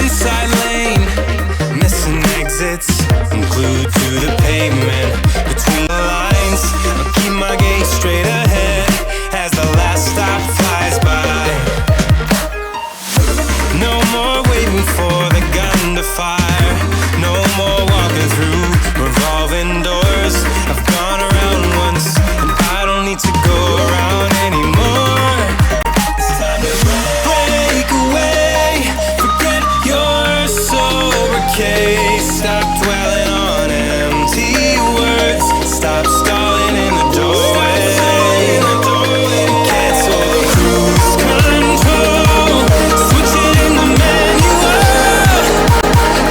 inside lane, missing exits. I'm glued to the pavement between the lines. I'll keep my gaze straight ahead as the last stop flies by. No more waiting for the gun to fire. No more walking through revolving doors. I've gone around once and I don't need to go around anymore. It's time to break away. Forget your sober case. Stop dwelling on empty words. Stop stalling in the doorway. Cancel the cruise control. Switch it in the manual.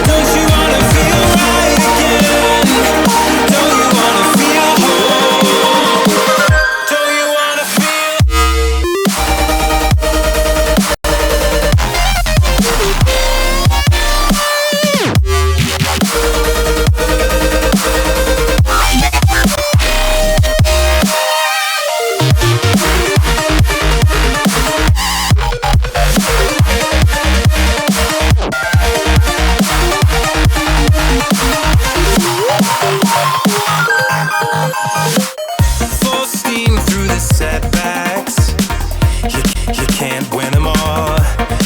Don't you wanna feel right again? Don't you wanna feel whole? Don't you wanna feel? Full steam through the setbacks. You can't win them all,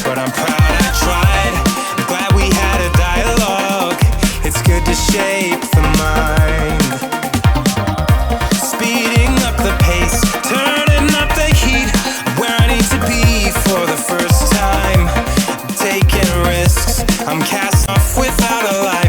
but I'm proud I tried. I'm glad we had a dialogue. It's good to shape the mind. Speeding up the pace, turning up the heat. Where I need to be for the first time. Taking risks, I'm cast off without a light.